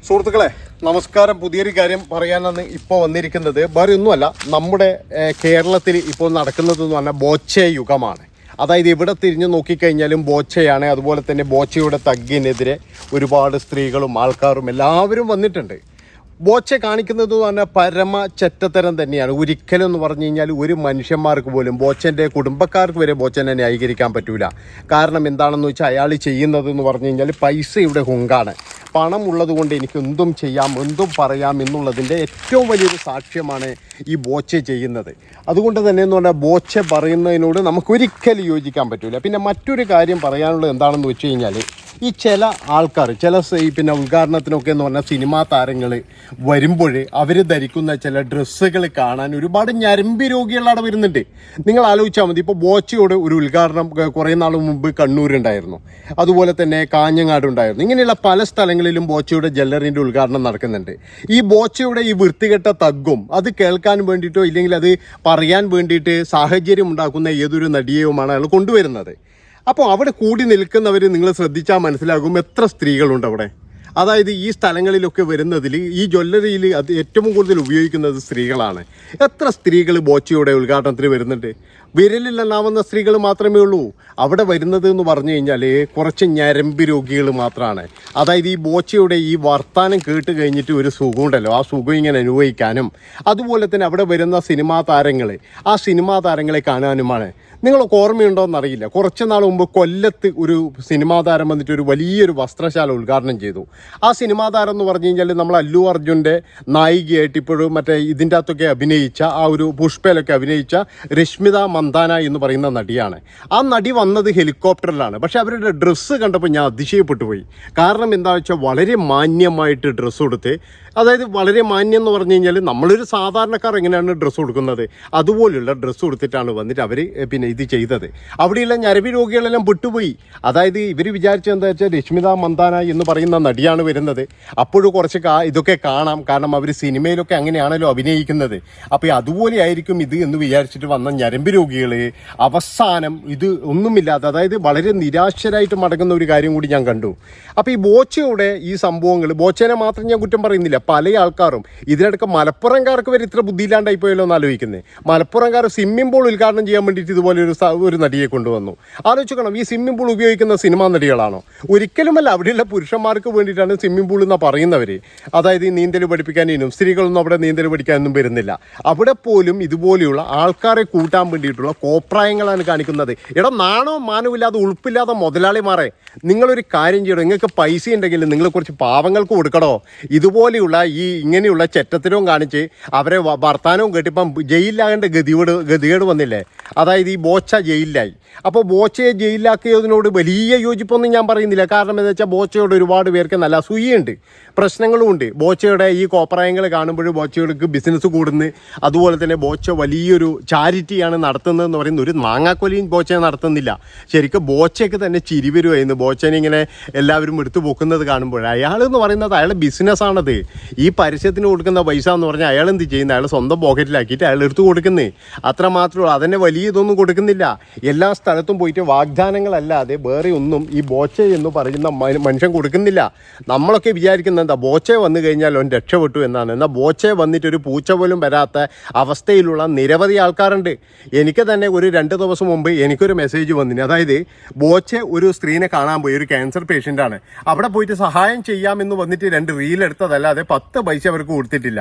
സുഹൃത്തുക്കളെ നമസ്കാരം. പുതിയൊരു കാര്യം പറയാനാണ് ഇപ്പോൾ വന്നിരിക്കുന്നത്. വേറെ ഒന്നുമല്ല, നമ്മുടെ കേരളത്തിൽ ഇപ്പോൾ നടക്കുന്നതെന്ന് പറഞ്ഞാൽ ബോച്ചെ യുഗമാണ്. അതായത് ഇവിടെ തിരിഞ്ഞു നോക്കിക്കഴിഞ്ഞാലും ബോച്ചയാണ്. അതുപോലെ തന്നെ ബോച്ചയുടെ തഗ്ഗിനെതിരെ ഒരുപാട് സ്ത്രീകളും ആൾക്കാരും എല്ലാവരും വന്നിട്ടുണ്ട്. ബോച്ചെ കാണിക്കുന്നത് പറഞ്ഞാൽ പരമ ചെറ്റത്തരം തന്നെയാണ്. ഒരിക്കലും എന്ന് പറഞ്ഞു കഴിഞ്ഞാൽ ഒരു മനുഷ്യന്മാർക്ക് പോലും, ബോച്ചൻ്റെ കുടുംബക്കാർക്ക് വരെ ബോച്ചനെ ന്യായീകരിക്കാൻ പറ്റൂല. കാരണം എന്താണെന്ന് വെച്ചാൽ അയാൾ ചെയ്യുന്നതെന്ന് പറഞ്ഞു കഴിഞ്ഞാൽ പൈസയുടെ ഹുങ്കാണ്. പണം ഉള്ളത് കൊണ്ട് എനിക്ക് എന്തും ചെയ്യാം, എന്തും പറയാം എന്നുള്ളതിൻ്റെ ഏറ്റവും വലിയൊരു സാക്ഷ്യമാണ് ഈ ബോച്ചെ ചെയ്യുന്നത്. അതുകൊണ്ട് തന്നെ എന്ന് പറഞ്ഞാൽ ബോച്ചെ പറയുന്നതിനോട് നമുക്കൊരിക്കലും യോജിക്കാൻ പറ്റില്ല. പിന്നെ മറ്റൊരു കാര്യം പറയാനുള്ളത് എന്താണെന്ന് വെച്ച് കഴിഞ്ഞാൽ, ഈ ചില ആൾക്കാർ പിന്നെ ഉദ്ഘാടനത്തിനൊക്കെ എന്ന് പറഞ്ഞാൽ സിനിമാ താരങ്ങൾ വരുമ്പോൾ അവർ ധരിക്കുന്ന ചില ഡ്രസ്സുകൾ കാണാൻ ഒരുപാട് ഞരമ്പി രോഗികളവിടെ വരുന്നുണ്ട്. നിങ്ങൾ ആലോചിച്ചാൽ മതി. ഇപ്പോൾ ബോച്ചയോട് ഒരു ഉദ്ഘാടനം കുറേ നാൾ മുമ്പ് കണ്ണൂരുണ്ടായിരുന്നു, അതുപോലെ തന്നെ കാഞ്ഞങ്ങാടുണ്ടായിരുന്നു. ഇങ്ങനെയുള്ള പല സ്ഥലങ്ങളിലും ബോച്ചയുടെ ജ്വല്ലറിൻ്റെ ഉദ്ഘാടനം നടക്കുന്നുണ്ട്. ഈ ബോച്ചയുടെ ഈ വൃത്തികെട്ട തഗ്ഗും അത് കേൾക്കാൻ വേണ്ടിയിട്ടോ ഇല്ലെങ്കിൽ അത് പറയാൻ വേണ്ടിയിട്ട് സാഹചര്യം ഉണ്ടാക്കുന്ന ഏതൊരു നടിയെയുമാണ് അയാൾ കൊണ്ടുവരുന്നത്. അപ്പോൾ അവിടെ കൂടി നിൽക്കുന്നവർ നിങ്ങൾ ശ്രദ്ധിച്ചാൽ മനസ്സിലാകും എത്ര സ്ത്രീകളുണ്ട് അവിടെ. അതായത് ഈ സ്ഥലങ്ങളിലൊക്കെ വരുന്നതിൽ ഈ ജ്വല്ലറിയിൽ അത് ഏറ്റവും കൂടുതൽ ഉപയോഗിക്കുന്നത് സ്ത്രീകളാണ്. എത്ര സ്ത്രീകൾ ബോച്ചയുടെ ഉദ്ഘാടനത്തിന് വരുന്നുണ്ട്? വിരലിലെണ്ണാവുന്ന സ്ത്രീകൾ മാത്രമേ ഉള്ളൂ. അവിടെ വരുന്നത് എന്ന് പറഞ്ഞു കഴിഞ്ഞാൽ കുറച്ച് ഞരമ്പ് രോഗികൾ മാത്രമാണ്. അതായത് ഈ ബോച്ചയുടെ ഈ വർത്താനം കേട്ട് കഴിഞ്ഞിട്ട് ഒരു സുഖമുണ്ടല്ലോ, ആ സുഖം ഇങ്ങനെ അനുഭവിക്കാനും അതുപോലെ തന്നെ അവിടെ വരുന്ന സിനിമാ താരങ്ങളെ കാണാനുമാണ്. നിങ്ങൾക്ക് ഓർമ്മയുണ്ടോ എന്നറിയില്ല, കുറച്ച് നാൾ മുമ്പ് കൊല്ലത്ത് ഒരു സിനിമാ താരം വന്നിട്ട് ഒരു വലിയൊരു വസ്ത്രശാല ഉദ്ഘാടനം ചെയ്തു. ആ സിനിമാ താരം എന്ന് പറഞ്ഞു കഴിഞ്ഞാൽ നമ്മൾ അല്ലു അർജുൻ്റെ നായികയായിട്ട് ഇപ്പോഴും മറ്റേ ഇതിൻ്റെ അകത്തൊക്കെ അഭിനയിച്ച, ആ ഒരു പുഷ്പയിലൊക്കെ അഭിനയിച്ച രശ്മിത മന്ദാന എന്ന് പറയുന്ന നടിയാണ്. ആ നടി വന്നത് ഹെലികോപ്റ്ററിലാണ്. പക്ഷെ അവരുടെ ഡ്രസ്സ് കണ്ടപ്പോൾ ഞാൻ അതിശയപ്പെട്ടു പോയി. കാരണം എന്താണെന്ന് വെച്ചാൽ വളരെ മാന്യമായിട്ട് ഡ്രസ്സ് കൊടുത്ത്, അതായത് വളരെ മാന്യം എന്ന് പറഞ്ഞു കഴിഞ്ഞാൽ നമ്മളൊരു സാധാരണക്കാർ എങ്ങനെയാണ് ഡ്രസ്സ് കൊടുക്കുന്നത് അതുപോലെയുള്ള ഡ്രസ്സ് കൊടുത്തിട്ടാണ് വന്നിട്ട് അവർ ഇത് ചെയ്തത്. അവിടെയുള്ള ഞരമ്പ് രോഗികളെല്ലാം വിട്ടുപോയി. അതായത് ഇവർ വിചാരിച്ചത് എന്താ വെച്ചാൽ രശ്മിത മന്ദാന എന്ന് പറയുന്ന നടിയാണ് വരുന്നത്, അപ്പോഴും കുറച്ച് ഇതൊക്കെ കാണാം. കാരണം അവർ സിനിമയിലൊക്കെ അങ്ങനെയാണല്ലോ അഭിനയിക്കുന്നത്. അപ്പോൾ അതുപോലെ ആയിരിക്കും ഇത് എന്ന് വിചാരിച്ചിട്ട് വന്ന ഞരമ്പ് രോഗികൾ അവസാനം ഇത് ഒന്നുമില്ലാതെ, അതായത് വളരെ നിരാശരായിട്ട് മടങ്ങുന്ന ഒരു കാര്യം കൂടി ഞാൻ കണ്ടു. അപ്പോൾ ഈ ബോച്ചയുടെ ഈ സംഭവങ്ങൾ, ബോച്ചേനെ മാത്രം ഞാൻ കുറ്റം പറയുന്നില്ല, പല ആൾക്കാരും ഇതിനിടയ്ക്ക് മലപ്പുറംകാർക്ക് വരെ ഇത്ര ബുദ്ധിയില്ലാണ്ടായി പോയല്ലോ എന്ന് ആലോചിക്കുന്നത്. മലപ്പുറംകാർ സ്വിമ്മിംഗ് പൂൾ ഉദ്ഘാടനം ചെയ്യാൻ വേണ്ടിയിട്ട് ഇതുപോലെ ഒരു നടിയെ കൊണ്ടുവന്നു. ആലോചിക്കണം, ഈ സ്വിമ്മിംഗ് പൂൾ ഉപയോഗിക്കുന്ന സിനിമാ നടികളാണോ? ഒരിക്കലുമല്ല. അവിടെയുള്ള പുരുഷന്മാർക്ക് വേണ്ടിയിട്ടാണ് സ്വിമ്മിംഗ് പൂൾ എന്നാണ് പറയുന്നവർ. അതായത് ഈ നീന്തൽ പഠിപ്പിക്കാനും സ്ത്രീകളൊന്നും അവിടെ നീന്തൽ പഠിക്കാനൊന്നും വരുന്നില്ല. അവിടെ പോലും ഇതുപോലെയുള്ള ആൾക്കാരെ കൂട്ടാൻ വേണ്ടിയിട്ടുള്ള കോപ്രായങ്ങളാണ് കാണിക്കുന്നത്. എടാ, നാണോ മാനമില്ലാതെ ഉൾപ്പില്ലാതെ മുതലാളിമാരെ, നിങ്ങളൊരു കാര്യം ചെയ്യണം. നിങ്ങൾക്ക് പൈസ ഉണ്ടെങ്കിൽ നിങ്ങൾ കുറച്ച് പാവങ്ങൾക്ക് കൊടുക്കണോ? ഇതുപോലെയുള്ള ഇങ്ങനെയുള്ള ചെറ്റത്തിനവും കാണിച്ച് അവരെ വർത്താനവും കേട്ടിപ്പം ജയിലിലാകേണ്ട ഗതികേട് വന്നില്ലേ? അതായത് ഈ ബോച്ച ജയിലിലായി. അപ്പോൾ ബോച്ചയെ ജയിലിലാക്കിയതിനോട് വലിയ യോജിപ്പൊന്നും ഞാൻ പറയുന്നില്ല. കാരണം എന്താ വെച്ചാൽ ബോച്ചയോട് ഒരുപാട് പേർക്ക് നല്ല അസൂയുണ്ട്, പ്രശ്നങ്ങളും ഉണ്ട്. ബോച്ചയുടെ ഈ കോപ്രായങ്ങൾ കാണുമ്പോൾ ബോച്ചയോടക്ക് ബിസിനസ് കൂടുന്നു. അതുപോലെ തന്നെ ബോച്ച വലിയൊരു ചാരിറ്റിയാണ് നടത്തുന്നതെന്ന് പറയുന്ന ഒരു മാങ്ങാക്കൊലിയും ബോച്ചയെ നടത്തുന്നില്ല. ശരിക്കും ബോച്ചയ്ക്ക് തന്നെ ചിരി വരുമായിരുന്നു. ബോച്ചനെ ഇങ്ങനെ എല്ലാവരും എടുത്തു പൊക്കുന്നത് കാണുമ്പോൾ. അയാളെന്ന് പറയുന്നത് അയാളുടെ ബിസിനസ്സാണത്. ഈ പരസ്യത്തിന് കൊടുക്കുന്ന പൈസ എന്ന് പറഞ്ഞാൽ അയാൾ എന്ത് ചെയ്യുന്നത്? അയാൾ സ്വന്തം പോക്കറ്റിലാക്കിയിട്ട് അയാൾ എടുത്തു കൊടുക്കുന്നത്. അത്ര മാത്രമേ. അതന്നെ വലിയ ഇതൊന്നും കൊടുക്കുന്നില്ല. എല്ലാ സ്ഥലത്തും പോയിട്ട് വാഗ്ദാനങ്ങളല്ലാതെ വേറെ ഒന്നും ഈ ബോച്ച എന്ന് പറയുന്ന മനുഷ്യൻ കൊടുക്കുന്നില്ല. നമ്മളൊക്കെ വിചാരിക്കുന്നത് എന്താ, ബോച്ച വന്നു കഴിഞ്ഞാൽ അവൻ രക്ഷപ്പെട്ടു എന്നാണ്. എന്നാൽ ബോച്ച വന്നിട്ട് ഒരു പൂച്ച പോലും വരാത്ത അവസ്ഥയിലുള്ള നിരവധി ആൾക്കാരുണ്ട്. എനിക്ക് തന്നെ ഒരു 2 ദിവസം മുമ്പ് എനിക്കൊരു മെസ്സേജ് വന്നിന്. അതായത് ബോച്ച ഒരു സ്ത്രീനെ കാണാൻ പോയി, ഒരു ക്യാൻസർ പേഷ്യൻ്റാണ്. അവിടെ പോയിട്ട് സഹായം ചെയ്യാമെന്ന് വന്നിട്ട് 2 റീൽ എടുത്തതല്ലാതെ 10 പൈസ അവർക്ക് കൊടുത്തിട്ടില്ല.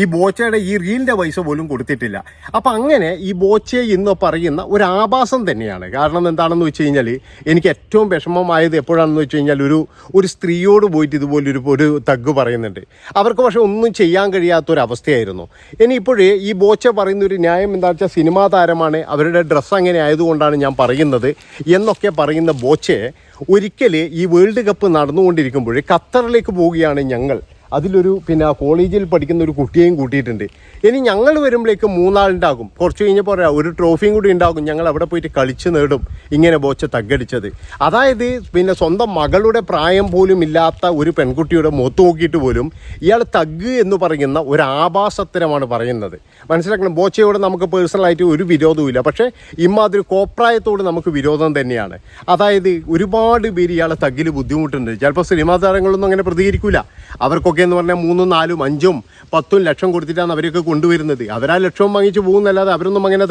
ഈ ബോച്ചയുടെ ഈ റീലിൻ്റെ പൈസ പോലും കൊടുത്തിട്ടില്ല. അപ്പം അങ്ങനെ ഈ ബോച്ചയെ ഇന്ന് പറയുന്ന ഒരു ആഭാസം തന്നെയാണ്. കാരണം എന്താണെന്ന് വെച്ച് കഴിഞ്ഞാൽ എനിക്ക് ഏറ്റവും വിഷമമായത് എപ്പോഴാണെന്ന് വെച്ച് കഴിഞ്ഞാൽ ഒരു സ്ത്രീയോട് പോയിട്ട് ഇതുപോലൊരു തഗ് പറയുന്നുണ്ട്. അവർക്ക് പക്ഷെ ഒന്നും ചെയ്യാൻ കഴിയാത്തൊരവസ്ഥയായിരുന്നു. ഇനിയിപ്പോഴേ ഈ ബോച്ച പറയുന്ന ഒരു ന്യായം എന്താ വെച്ചാൽ സിനിമാ താരമാണ്, അവരുടെ ഡ്രസ്സ് അങ്ങനെ ആയതുകൊണ്ടാണ് ഞാൻ പറയുന്നത് എന്നൊക്കെ പറയുന്ന ബോച്ചയെ ഒരിക്കൽ ഈ വേൾഡ് കപ്പ് നടന്നുകൊണ്ടിരിക്കുമ്പോൾ ഖത്തറിലേക്ക് പോവുകയാണ് ഞങ്ങൾ. അതിലൊരു കോളേജിൽ പഠിക്കുന്ന ഒരു കുട്ടിയെയും കൂട്ടിയിട്ടുണ്ട്. ഇനി ഞങ്ങൾ വരുമ്പോഴേക്ക് 3 ആളുണ്ടാകും. കുറച്ച് കഴിഞ്ഞപ്പോൾ ഒരു ട്രോഫിയും കൂടി ഉണ്ടാകും. ഞങ്ങൾ അവിടെ പോയിട്ട് കളിച്ച് നേടും ഇങ്ങനെ ബോച്ച തഗ്ഗടിച്ചത്. അതായത് സ്വന്തം മകളുടെ പ്രായം പോലും ഇല്ലാത്ത ഒരു പെൺകുട്ടിയുടെ മുഖത്ത് നോക്കിയിട്ട് പോലും ഇയാൾ തഗ് എന്ന് പറയുന്ന ഒരു ആഭാസത്തരമാണ് പറയുന്നത്. മനസ്സിലാക്കണം. ബോച്ചയോട് നമുക്ക് പേഴ്സണലായിട്ട് ഒരു വിരോധവുമില്ല. പക്ഷേ ഇമ്മാതിരി കോപ്രായത്തോട് നമുക്ക് വിരോധം തന്നെയാണ്. അതായത് ഒരുപാട് പേര് ഇയാളെ തഗ്ഗിൽ ബുദ്ധിമുട്ടുണ്ട്. ചിലപ്പോൾ സിനിമാ താരങ്ങളൊന്നും അങ്ങനെ പ്രതികരിക്കില്ല. അവർക്കൊക്കെ മുമ്പൊക്കെ എന്ന് പറഞ്ഞാൽ 3, 4, 5, 10 ലക്ഷം കൊടുത്തിട്ടാണ് അവരൊക്കെ കൊണ്ടുവരുന്നത്. അവരാ ലക്ഷവും വാങ്ങിച്ച് പോകുന്നല്ലാതെ അവരൊന്നും അങ്ങനെ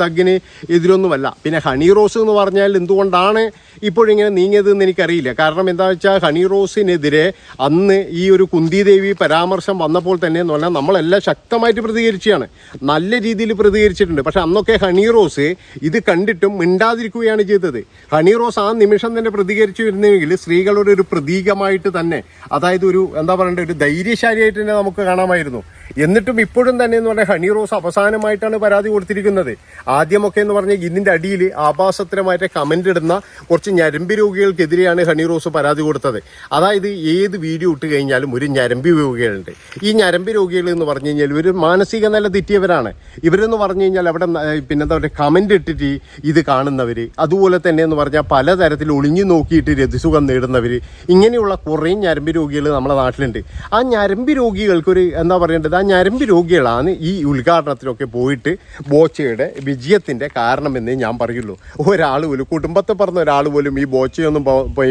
തഗ്ഗിന് എതിരൊന്നുമല്ല. പിന്നെ ഹണി റോസ് എന്ന് പറഞ്ഞാൽ എന്തുകൊണ്ടാണ് ഇപ്പോഴിങ്ങനെ നീങ്ങിയതെന്ന് എനിക്കറിയില്ല. കാരണം എന്താ വെച്ചാൽ ഹണി റോസിനെതിരെ അന്ന് ഈ ഒരു കുന്തിദേവി പരാമർശം വന്നപ്പോൾ തന്നെ എന്ന് പറഞ്ഞാൽ നമ്മളെല്ലാം ശക്തമായിട്ട് പ്രതികരിച്ചാണ്, നല്ല രീതിയിൽ പ്രതികരിച്ചിട്ടുണ്ട്. പക്ഷെ അന്നൊക്കെ ഹണി റോസ് ഇത് കണ്ടിട്ടും മിണ്ടാതിരിക്കുകയാണ് ചെയ്തത്. ഹണി റോസ് ആ നിമിഷം തന്നെ പ്രതികരിച്ചു വരുന്നെങ്കിൽ സ്ത്രീകളുടെ ഒരു പ്രതീകമായിട്ട് തന്നെ, അതായത് ഒരു എന്താ പറയണ്ടേ, ഒരു ധൈര്യശാലിയായിട്ട് തന്നെ നമുക്ക് കാണാമായിരുന്നു. എന്നിട്ടും ഇപ്പോഴും തന്നെ എന്ന് പറഞ്ഞാൽ ഹണി റോസ് അവസാനമായിട്ടാണ് പരാതി കൊടുത്തിരിക്കുന്നത്. ആദ്യമൊക്കെ എന്ന് പറഞ്ഞാൽ ഇതിൻ്റെ അടിയിൽ ആഭാസത്തരമായിട്ട് കമൻ്റ് ഇടുന്ന കുറച്ച് ഞരമ്പ് രോഗികൾക്കെതിരെയാണ് ഹണി റോസ് പരാതി കൊടുത്തത്. അതായത് ഏത് വീഡിയോ ഇട്ട് കഴിഞ്ഞാലും ഒരു ഞരമ്പ് രോഗികളുണ്ട്. ഈ ഞരമ്പ് രോഗികൾ എന്ന് പറഞ്ഞു കഴിഞ്ഞാൽ ഇവർ മാനസിക നില തെറ്റിയവരാണ്. ഇവരെന്ന് പറഞ്ഞു കഴിഞ്ഞാൽ അവിടെ പിന്നെന്താ പറയുക, കമൻ്റ് ഇട്ടിട്ട് ഇത് കാണുന്നവർ, അതുപോലെ തന്നെ എന്ന് പറഞ്ഞാൽ പലതരത്തിൽ ഒളിഞ്ഞു നോക്കിയിട്ട് രതിസുഖം നേടുന്നവർ, ഇങ്ങനെയുള്ള കുറേ ഞരമ്പ് രോഗികൾ നമ്മുടെ നാട്ടിലുണ്ട്. ആ ഞരമ്പ് രോഗികൾക്കൊരു എന്താ പറയേണ്ടത്, ആ ഞരമ്പ് രോഗികളാണ് ഈ ഉദ്ഘാടനത്തിലൊക്കെ പോയിട്ട് ബോച്ചയുടെ വിജയത്തിൻ്റെ കാരണമെന്നേ ഞാൻ പറയുള്ളൂ. ഒരാൾ പോലും, കുടുംബത്തിൽ പറഞ്ഞ ഒരാൾ പോലും ഈ ബോച്ചയൊന്നും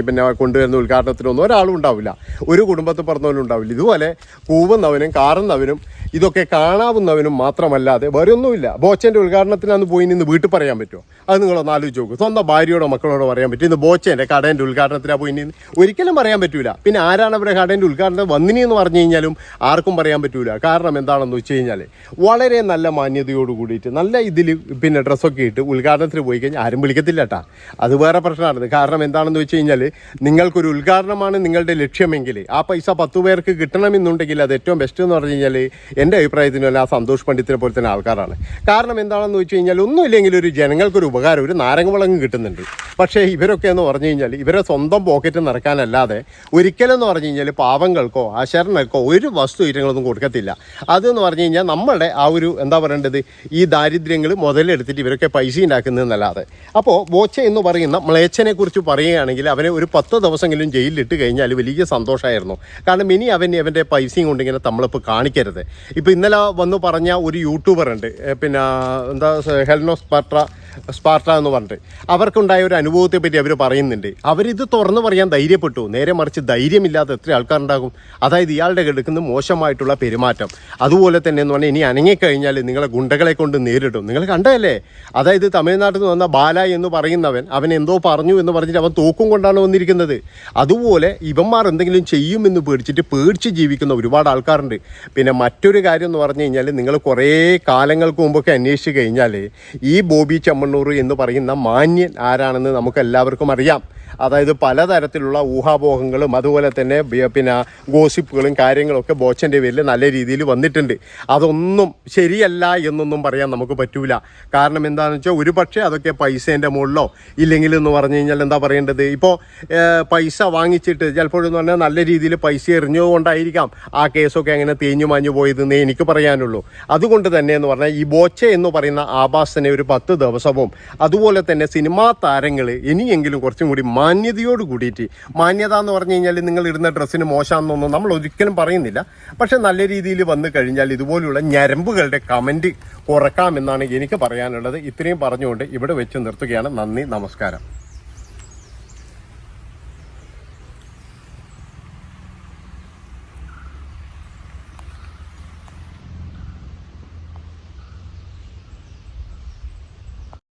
പിന്നെ കൊണ്ടുവരുന്ന ഉദ്ഘാടനത്തിലൊന്നും ഒരാളും ഉണ്ടാവില്ല, ഒരു കുടുംബത്തിൽ പറഞ്ഞവരും ഉണ്ടാവില്ല. ഇതുപോലെ കൂവുന്നവനും കാറുന്നവനും ഇതൊക്കെ കാണാവുന്നവനും മാത്രമല്ലാതെ വേറെ ഒന്നുമില്ല. ബോച്ചേൻ്റെ ഉദ്ഘാടനത്തിനാന്ന് പോയി നിന്ന് വീട്ടിൽ പറയാൻ പറ്റുമോ? അത് നിങ്ങളൊന്ന് ആലോചിച്ച് നോക്കും. സ്വന്തം ഭാര്യയോടോ മക്കളോടോ പറയാൻ പറ്റും ഇന്ന് ബോച്ചേൻ്റെ കടേൻ്റെ ഉദ്ഘാടനത്തിനാണ് പോയി നിന്ന്? ഒരിക്കലും പറയാൻ പറ്റൂല. പിന്നെ ആരാണ് അവരുടെ കടേൻ്റെ ഉദ്ഘാടനം വന്നിനെന്ന് പറഞ്ഞു കഴിഞ്ഞാലും ആർക്കും പറയാൻ പറ്റൂല. കാരണം എന്താണെന്ന് വെച്ച് കഴിഞ്ഞാൽ വളരെ നല്ല മാന്യതയോട് കൂടിയിട്ട് നല്ല ഇതിൽ പിന്നെ ഡ്രസ്സൊക്കെ ഇട്ട് ഉദ്ഘാടനത്തിന് പോയി കഴിഞ്ഞാൽ ആരും വിളിക്കത്തില്ല കേട്ടാ. അത് വേറെ പ്രശ്നമാണ്. കാരണം എന്താണെന്ന് വെച്ച് കഴിഞ്ഞാൽ നിങ്ങൾക്കൊരു ഉദ്ഘാടനമാണ് നിങ്ങളുടെ ലക്ഷ്യമെങ്കിൽ ആ പൈസ 10 പേർക്ക് കിട്ടണമെന്നുണ്ടെങ്കിൽ അത് ഏറ്റവും ബെസ്റ്റ് എന്ന് പറഞ്ഞു കഴിഞ്ഞാൽ എൻ്റെ അഭിപ്രായത്തിനല്ല ആ സന്തോഷ് പണ്ഡിത്തിനെ പോലെ തന്നെ ആൾക്കാരാണ്. കാരണം എന്താണെന്ന് വെച്ച് കഴിഞ്ഞാൽ ഒന്നുമില്ലെങ്കിൽ ഒരു ജനങ്ങൾക്കൊരു ഉപകാരം, ഒരു നാരങ്ങവളങ്ങ് കിട്ടുന്നുണ്ട്. പക്ഷേ ഇവരൊക്കെ എന്ന് പറഞ്ഞു കഴിഞ്ഞാൽ ഇവരെ സ്വന്തം പോക്കറ്റ് നിറക്കാനല്ലാതെ ഒരിക്കലെന്ന് പറഞ്ഞു കഴിഞ്ഞാൽ പാവങ്ങൾക്കോ അശരണക്കോ ഒരു വസ്തു ഇനങ്ങളൊന്നും കൊടുക്കത്തില്ല. അതെന്ന് പറഞ്ഞു കഴിഞ്ഞാൽ നമ്മളുടെ ആ ഒരു എന്താ പറയേണ്ടത്, ഈ ദാരിദ്ര്യങ്ങൾ മുതലെടുത്തിട്ട് ഇവരൊക്കെ പൈസ ഉണ്ടാക്കുന്നതെന്നല്ലാതെ. അപ്പോൾ ബോച്ച എന്ന് പറയുന്ന മ്ലേച്ഛനെ കുറിച്ച് പറയുകയാണെങ്കിൽ അവനെ ഒരു 10 ദിവസമെങ്കിലും ജയിലിലിട്ട് കഴിഞ്ഞാൽ വലിയ സന്തോഷമായിരുന്നു. കാരണം ഇനി അവൻ്റെ പൈസയും കൊണ്ടിങ്ങനെ നമ്മളിപ്പോൾ കാണിക്കരുത്. ഇപ്പോൾ ഇന്നലെ വന്ന് പറഞ്ഞ ഒരു യൂട്യൂബർ ഉണ്ട്, പിന്നെ എന്താ ഹെൽനോ സ്പാർട്ട എന്ന് പറഞ്ഞിട്ട്, അവർക്കുണ്ടായ ഒരു അനുഭവത്തെ പറ്റി അവർ പറയുന്നുണ്ട്. അവരിത് തുറന്ന് പറയാൻ ധൈര്യപ്പെട്ടു. നേരെ മറിച്ച് ധൈര്യമില്ലാത്ത എത്ര ആൾക്കാരുണ്ടാകും? അതായത് ഇയാളുടെ എടുക്കുന്ന മോശമായിട്ടുള്ള പെരുമാറ്റം, അതുപോലെ തന്നെ എന്ന് പറഞ്ഞാൽ ഇനി അനങ്ങിക്കഴിഞ്ഞാൽ നിങ്ങളെ ഗുണ്ടകളെ കൊണ്ട് നേരിടും. നിങ്ങൾ കണ്ടതല്ലേ? അതായത് തമിഴ്നാട്ടിൽ നിന്ന് വന്ന ബാല എന്ന് പറയുന്നവൻ അവൻ എന്തോ പറഞ്ഞു എന്ന് പറഞ്ഞിട്ട് അവൻ തോക്കും കൊണ്ടാണ് വന്നിരിക്കുന്നത്. അതുപോലെ ഇവന്മാർ എന്തെങ്കിലും ചെയ്യുമെന്ന് പേടിച്ച് ജീവിക്കുന്ന ഒരുപാട് ആൾക്കാരുണ്ട്. പിന്നെ മറ്റൊരു കാര്യം എന്ന് പറഞ്ഞു കഴിഞ്ഞാൽ നിങ്ങൾ കുറേ കാലങ്ങൾക്ക് മുമ്പൊക്കെ അന്വേഷിച്ച് കഴിഞ്ഞാൽ ഈ ബോബി ചെമ്മണ്ണൂർ എന്ന് പറയുന്ന മാന്യൻ ആരാണെന്ന് നമുക്ക് എല്ലാവർക്കും അറിയാം. അതായത് പലതരത്തിലുള്ള ഊഹാപോഹങ്ങളും അതുപോലെ തന്നെ പിന്നെ ഗോസിപ്പുകളും കാര്യങ്ങളൊക്കെ ബോച്ചൻ്റെ പേരിൽ നല്ല രീതിയിൽ വന്നിട്ടുണ്ട്. അതൊന്നും ശരിയല്ല എന്നൊന്നും പറയാൻ നമുക്ക് പറ്റൂല. കാരണം എന്താണെന്ന് വെച്ചാൽ ഒരു പക്ഷേ അതൊക്കെ പൈസേൻ്റെ മുകളിലോ ഇല്ലെങ്കിൽ എന്ന് പറഞ്ഞു കഴിഞ്ഞാൽ എന്താ പറയേണ്ടത്, ഇപ്പോൾ പൈസ വാങ്ങിച്ചിട്ട് ചിലപ്പോഴെന്ന് പറഞ്ഞാൽ നല്ല രീതിയിൽ പൈസ എറിഞ്ഞുകൊണ്ടായിരിക്കാം ആ കേസൊക്കെ അങ്ങനെ തേഞ്ഞു മാഞ്ഞു പോയതെന്നേ എനിക്ക് പറയാനുള്ളൂ. അതുകൊണ്ട് തന്നെ എന്ന് പറഞ്ഞാൽ ഈ ബോച്ച എന്ന് പറയുന്ന ആഭാസനെ ഒരു 10 ദിവസവും അതുപോലെ തന്നെ സിനിമാ താരങ്ങൾ ഇനിയെങ്കിലും കുറച്ചും കൂടി മാന്യതയോട് കൂടിയിട്ട്, മാന്യത എന്ന് പറഞ്ഞു കഴിഞ്ഞാൽ നിങ്ങൾ ഇടുന്ന ഡ്രസ്സിന് മോശമാണെന്നൊന്നും നമ്മൾ ഒരിക്കലും പറയുന്നില്ല. പക്ഷെ നല്ല രീതിയിൽ വന്നു കഴിഞ്ഞാൽ ഇതുപോലുള്ള ഞരമ്പുകളുടെ കമൻറ്റ് കുറക്കാമെന്നാണ് എനിക്ക് പറയാനുള്ളത്. ഇത്രയും പറഞ്ഞുകൊണ്ട് ഇവിടെ വെച്ച് നിർത്തുകയാണ്. നന്ദി, നമസ്കാരം.